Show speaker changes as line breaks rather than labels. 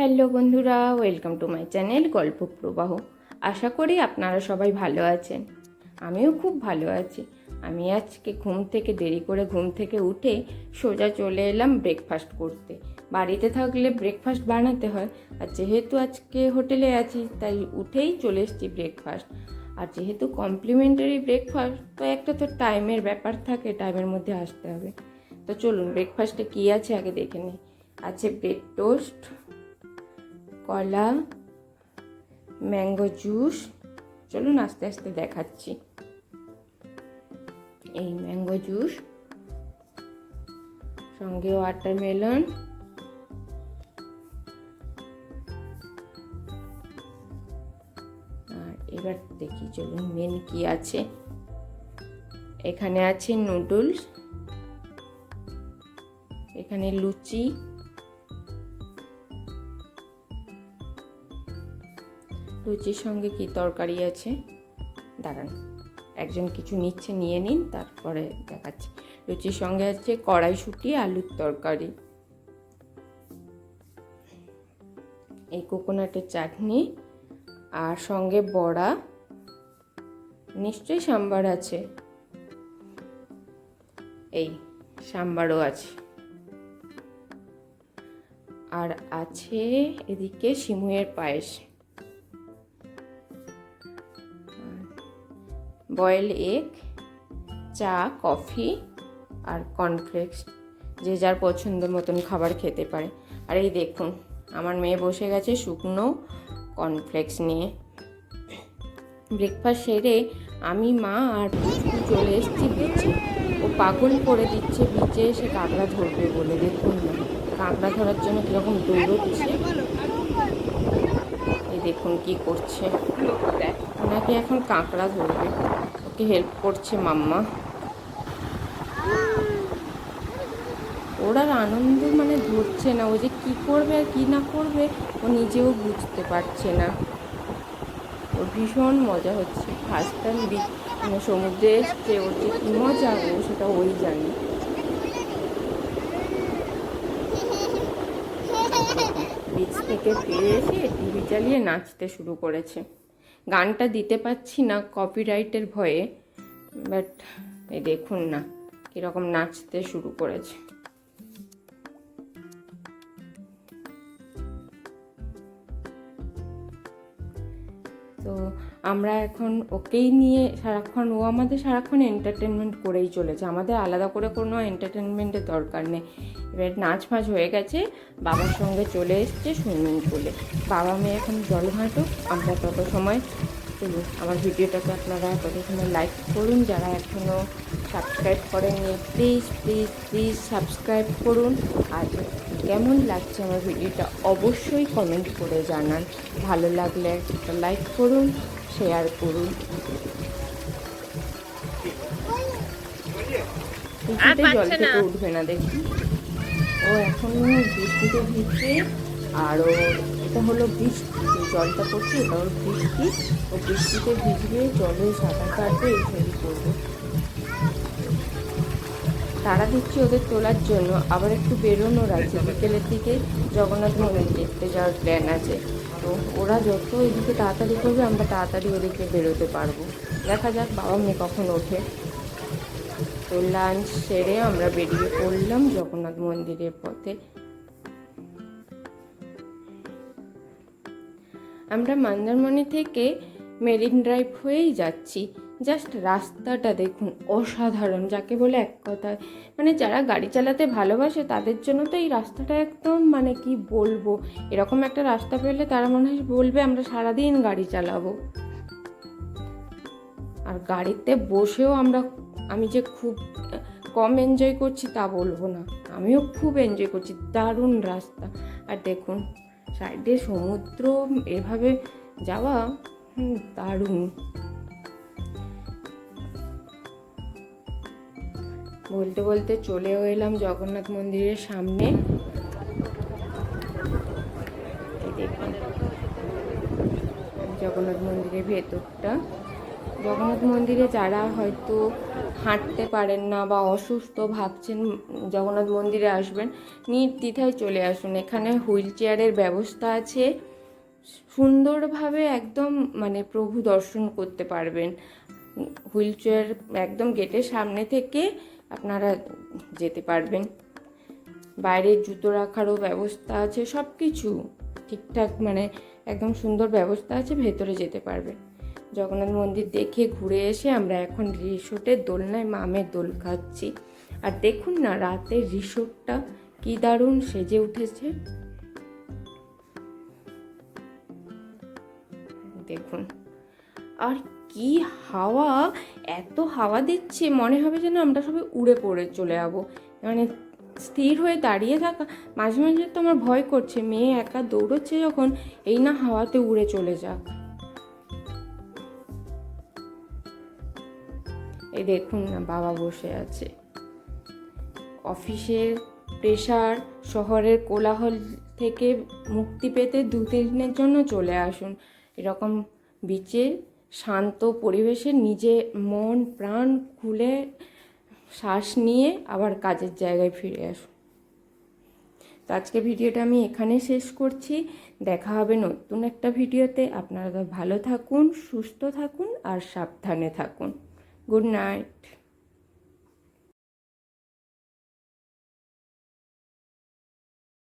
Hello বন্ধুরা, welcome to my channel গল্প প্রবাহ। আশা করি আপনারা সবাই ভালো আছেন। আমিও খুব ভালো আছি। আমি আজকে দেরি করে ঘুম থেকে উঠে সোজা চলে এলাম ব্রেকফাস্ট করতে। বাড়িতে থাকলে ব্রেকফাস্ট বানাতে হয়, আর যেহেতু আজকে হোটেলে আছি তাই উঠেই চলে এসেছি ব্রেকফাস্ট। আর যেহেতু কমপ্লিমেন্টারি ব্রেকফাস্ট, তো একটা তো টাইমের ব্যাপার থাকে, টাইমের মধ্যে আসতে হবে। তো চলুন ব্রেকফাস্টে কী আছে আগে দেখে নিই। আছে ব্রেড টোস্ট, কলা, ম্যাঙ্গো জুস। চলুন আস্তে আস্তে দেখাচ্ছি। এই ম্যাঙ্গো জুস, সঙ্গে ওয়াটারমেলন, আর এবার দেখি চলুন মেন কি আছে। এখানে আছে নুডলস, এখানে লুচি, লুচির সঙ্গে কি তরকারি আছে দাঁড়ান, একজন কিছু নিচ্ছে, নিয়ে নিন, তারপরে দেখাচ্ছি। লুচির সঙ্গে আছে কড়াইশুঁটি, আলুর তরকারি, এই কোকোনাটের চাটনি, আর সঙ্গে বড়া, নিশ্চয়ই সাম্বার আছে, এই সাম্বারও আছে, আর আছে এদিকে সিমুয়ের পায়েস, বয়েল এগ, চা, কফি আর কর্নফ্লেক্স। যে যার পছন্দ মতন খাবার খেতে পারে। আর এই দেখুন আমার মেয়ে বসে গেছে শুকনো কর্নফ্লেক্স নিয়ে। ব্রেকফাস্ট সেরে আমি, মা আর পুচকু চলে এসেছি বিচে। ও পাগল করে দিচ্ছে বিচে এসে কাঁকড়া ধরবে বলে। দেখুন না, কাঁকড়া ধরার জন্য কীরকম দৌড়চ্ছে। এই দেখুন কি করছে, ওনাকে এখন কাঁকড়া ধরবে, ওকে হেল্প করছে মাম্মা। ওর আর আনন্দ মানে ধরছে না, ও যে কী করবে আর কী না করবে ও নিজেও বুঝতে পারছে না। ওর ভীষণ মজা হচ্ছে। ফার্স্ট টাইম সমুদ্রে এসছে, ওর যে কী মজা ও সেটা ওই জানে। বিচ থেকে ফিরে এসে টিভি চালিয়ে নাচতে শুরু করেছে। গানটা দিতে পারছি না কপিরাইটের ভয়ে, বাট এই দেখুন না কীরকম নাচতে শুরু করেছে। তো আমরা এখন ওকেই নিয়ে সারাক্ষণ, ও আমাদের সারাক্ষণ এন্টারটেনমেন্ট করেই চলেছে, আমাদের আলাদা করে কোনো এন্টারটেনমেন্টের দরকার নেই। এবার নাচ ফাচ হয়ে গেছে, বাবার সঙ্গে চলে এসছে সুইমিং পুলে। বাবা মেয়ে এখন জল ঘাঁটুক, আমরা তত সময় চলুন। আমার ভিডিওটাকে আপনারা তত সময় লাইক করুন, যারা এখনও সাবস্ক্রাইব করেননি প্লিজ প্লিজ প্লিজ সাবস্ক্রাইব করুন। আর কেমন লাগছে আমার ভিডিওটা অবশ্যই কমেন্ট করে জানান। ভালো লাগলে একটা লাইক করুন, শেয়ার করুন। জল থেকে উঠবে না দেখুন, ও এখনো বৃষ্টিতে ভিজছে। আর ও এটা হলো বৃষ্টি, জলটা পড়ছে, এটা ওর বৃষ্টি। ও বৃষ্টিতে ভিজবে, জলে সাঁতার কাটবে, এইসবই করবে। তারা দিচ্ছি ওদের তোলার জন্য। আবার একটু বেরোনোর আছে, বিকেলের দিকে জগন্নাথ মন্দির দেখতে যাওয়ার প্ল্যান আছে। তো ওরা যত এদিকে তাড়াতাড়ি করবে, আমরা তাড়াতাড়ি ওদিকে বেরোতে পারবো। দেখা যাক বাবা মেয়ে কখন ওঠে। তো লাঞ্চ সেরে আমরা বেরিয়ে পড়লাম জগন্নাথ মন্দিরের পথে। আমরা মন্দারমণি থেকে মেরিন ড্রাইভ হয়েই যাচ্ছি। জাস্ট রাস্তাটা দেখুন, অসাধারণ, যাকে বলে এক কথায় মানে যারা গাড়ি চালাতে ভালোবাসে তাদের জন্য তো এই রাস্তাটা একদম মানে কি বলবো, এরকম একটা রাস্তা পেলে তারা মনে হয় বলবে আমরা সারাদিন গাড়ি চালাবো। আর গাড়িতে বসেও আমি যে খুব কম এনজয় করছি তা বলবো না, আমিও খুব এনজয় করছি। দারুণ রাস্তা। আর দেখুন সাইডে সমুদ্র, এভাবে যাওয়া দারুণ। বলতে বলতে চলেও এলাম জগন্নাথ মন্দিরের সামনে। দেখুন জগন্নাথ মন্দিরের ভেতরটা জগন্নাথ মন্দিরে যারা হয়তো হাঁটতে পারেন না বা অসুস্থ ভাবছেন জগন্নাথ মন্দিরে আসবেন, নির্দ্বিধায় চলে আসুন। এখানে হুইল চেয়ারের ব্যবস্থা আছে, সুন্দরভাবে একদম মানে প্রভু দর্শন করতে পারবেন। হুইল চেয়ার একদম গেটের সামনে থেকে আপনারা যেতে পারবেন। বাইরে জুতো রাখারও ব্যবস্থা আছে, সব কিছু ঠিকঠাক মানে একদম সুন্দর ব্যবস্থা আছে, ভেতরে যেতে পারবেন। জগন্নাথ মন্দির দেখে ঘুরে এসে আমরা এখন রিসোর্টের দোলনায় মামের দোল খাচ্ছি। আর দেখুন না রাতের রিসোর্টটা কি দারুণ সেজে উঠেছে, দেখুন। আর কি হাওয়া, এত হাওয়া দিচ্ছে মনে হবে যেন আমরা সবাই উড়ে পড়ে চলে যাবো। মানে স্থির হয়ে দাঁড়িয়ে থাকা, মাঝে মাঝে তো আমার ভয় করছে, মেয়ে একা দৌড়চ্ছে যখন, এই না হাওয়াতে উড়ে চলে যাক। এই দেখুন না বাবা বসে আছে। অফিসের প্রেশার, শহরের কোলাহল থেকে মুক্তি পেতে 2-3 দিনের জন্য চলে আসুন এরকম বিচে, শান্ত পরিবেশে নিজে মন প্রাণ খুলে শ্বাস নিয়ে আবার কাজের জায়গায় ফিরে আসুন। তো আজকে ভিডিওটা আমি এখানে শেষ করছি। দেখা হবে নতুন একটা ভিডিওতে। আপনারা ভালো থাকুন, সুস্থ থাকুন আর সাবধানে থাকুন। Good night.